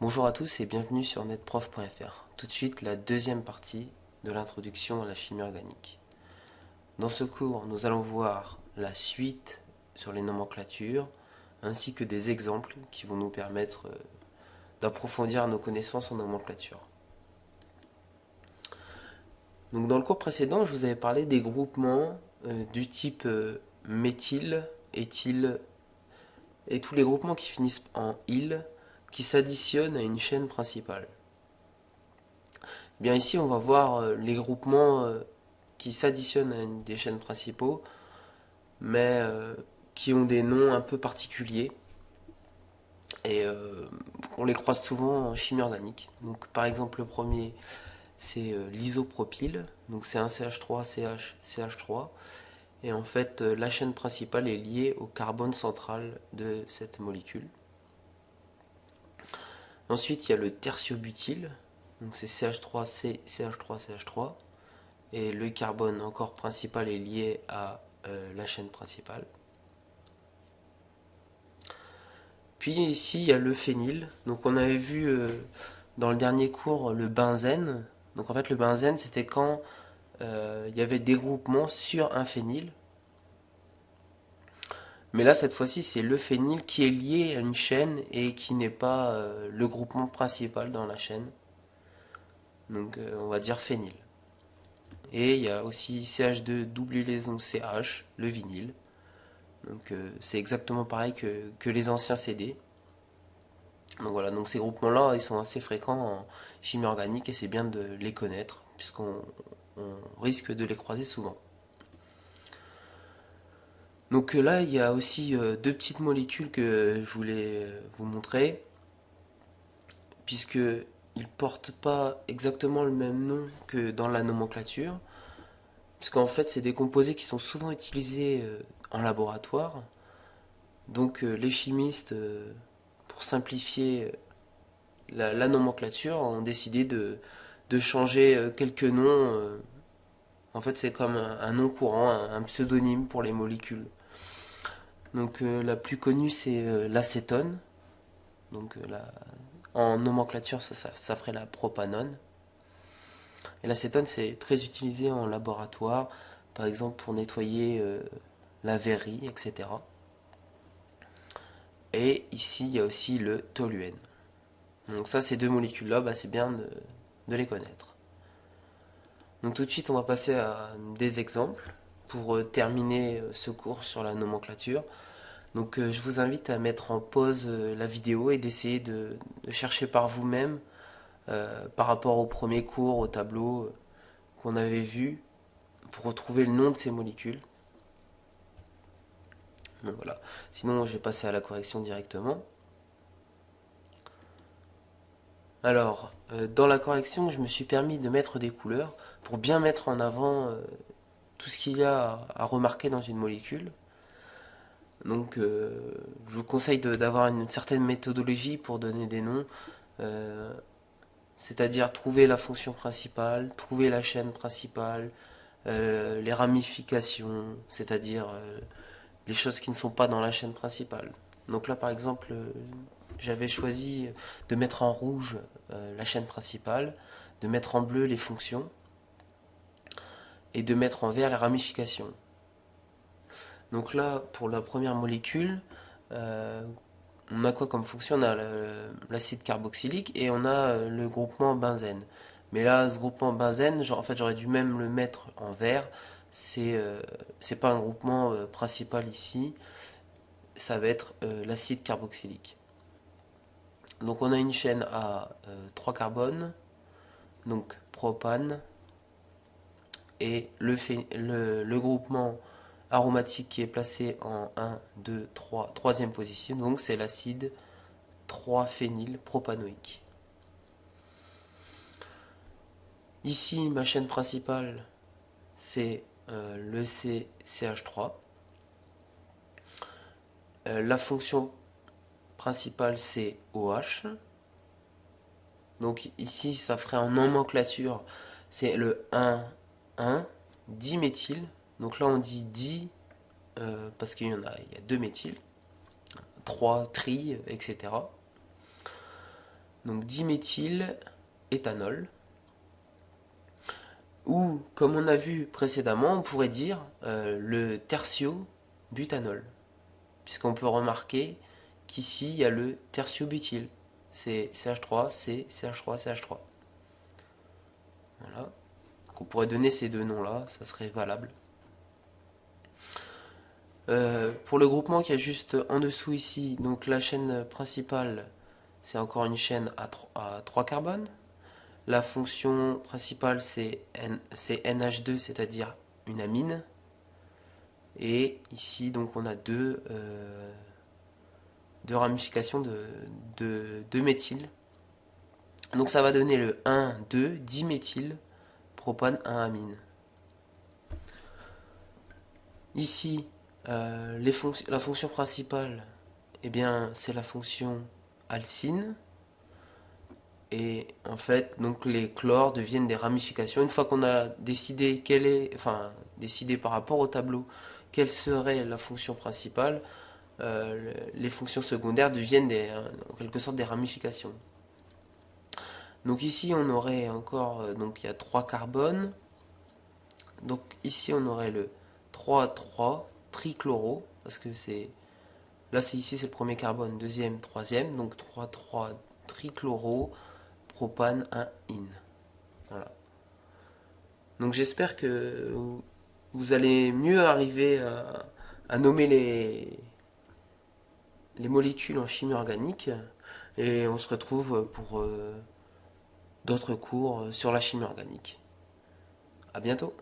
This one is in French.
Bonjour à tous et bienvenue sur netprof.fr. Tout de suite, la deuxième partie de l'introduction à la chimie organique. Dans ce cours, nous allons voir la suite sur les nomenclatures, ainsi que des exemples qui vont nous permettre d'approfondir nos connaissances en nomenclature. Donc, dans le cours précédent, je vous avais parlé des groupements du type méthyle, éthyle et tous les groupements qui finissent en -yle qui s'additionnent à une chaîne principale. Bien ici, on va voir les groupements qui s'additionnent à une des chaînes principaux, mais qui ont des noms un peu particuliers et on les croise souvent en chimie organique. Donc, par exemple, le premier, c'est l'isopropyle, donc c'est un CH3, CH, CH3, et en fait, la chaîne principale est liée au carbone central de cette molécule. Ensuite, il y a le tertiobutyle, donc c'est CH3C, CH3, CH3. Et le carbone encore principal est lié à la chaîne principale. Puis ici il y a le phényl. Donc on avait vu dans le dernier cours le benzène. Donc en fait le benzène c'était quand il y avait des groupements sur un phényl. Mais là cette fois-ci c'est le phényl qui est lié à une chaîne et qui n'est pas le groupement principal dans la chaîne. Donc on va dire phényl. Et il y a aussi CH2 double liaison CH, le vinyle. Donc c'est exactement pareil que les anciens CD. Donc voilà, donc ces groupements-là, ils sont assez fréquents en chimie organique et c'est bien de les connaître puisqu'on risque de les croiser souvent. Donc là, il y a aussi deux petites molécules que je voulais vous montrer puisque ils portent pas exactement le même nom que dans la nomenclature, puisqu'en fait, c'est des composés qui sont souvent utilisés en laboratoire. Donc les chimistes, pour simplifier la nomenclature, ont décidé de changer quelques noms. En fait, c'est comme un nom courant, un pseudonyme pour les molécules. Donc la plus connue, c'est l'acétone. Donc en nomenclature, ça ferait la propanone. Et l'acétone, c'est très utilisé en laboratoire, par exemple pour nettoyer la verrerie, etc. Et ici, il y a aussi le toluène. Donc ça, ces deux molécules-là, c'est bien de les connaître. Donc tout de suite, on va passer à des exemples pour terminer ce cours sur la nomenclature. Donc je vous invite à mettre en pause la vidéo et d'essayer de chercher par vous-même par rapport au premier cours, au tableau qu'on avait vu, pour retrouver le nom de ces molécules. Donc voilà. Sinon, je vais passer à la correction directement. Alors, dans la correction, je me suis permis de mettre des couleurs pour bien mettre en avant tout ce qu'il y a à remarquer dans une molécule. Donc, je vous conseille d'avoir une certaine méthodologie pour donner des noms, euh, c'est-à-dire trouver la fonction principale, trouver la chaîne principale, les ramifications, c'est-à-dire les choses qui ne sont pas dans la chaîne principale. Donc là, par exemple, j'avais choisi de mettre en rouge la chaîne principale, de mettre en bleu les fonctions et de mettre en vert les ramifications. Donc là, pour la première molécule, euh, on a quoi comme fonction? On a l'acide carboxylique et on a le groupement benzène. Mais là, ce groupement benzène, en fait, j'aurais dû même le mettre en vert. C'est pas un groupement principal ici, ça va être l'acide carboxylique. Donc on a une chaîne à 3 carbones, donc propane, et le groupement aromatique qui est placé en 1, 2, 3, troisième position, donc c'est l'acide 3-phénylpropanoïque. Ici, ma chaîne principale, c'est le CH3. La fonction principale, c'est OH. Donc ici, ça ferait en nomenclature, c'est le 1 diméthyle. Donc là, on dit di parce il y a 2 méthyles, 3 tri, etc. donc diméthyl-éthanol. Ou, comme on a vu précédemment, on pourrait dire le tertio-butanol. Puisqu'on peut remarquer qu'ici, il y a le tertio-butyl. C'est CH3, C, CH3, CH3. Voilà. Donc on pourrait donner ces deux noms-là, ça serait valable. Pour le groupement qui est juste en dessous ici, donc la chaîne principale, c'est encore une chaîne à 3 carbones. La fonction principale, c'est NH2, c'est-à-dire une amine. Et ici, donc, on a deux ramifications de méthyle. Donc ça va donner le 1,2 diméthyl propane 1-amine. Ici, la fonction principale, eh bien, c'est la fonction alcyne. Et en fait, donc les chlores deviennent des ramifications. Une fois qu'on a décidé décidé par rapport au tableau quelle serait la fonction principale, les fonctions secondaires deviennent en quelque sorte des ramifications. Donc ici, on aurait encore, donc il y a 3 carbones. Donc ici, on aurait le 3,3 trichloro, parce que ici c'est le premier carbone, deuxième, troisième, donc 3,3 trichloro, propane 1-in. Voilà. Donc j'espère que vous allez mieux arriver à nommer les molécules en chimie organique, et on se retrouve pour d'autres cours sur la chimie organique. À bientôt.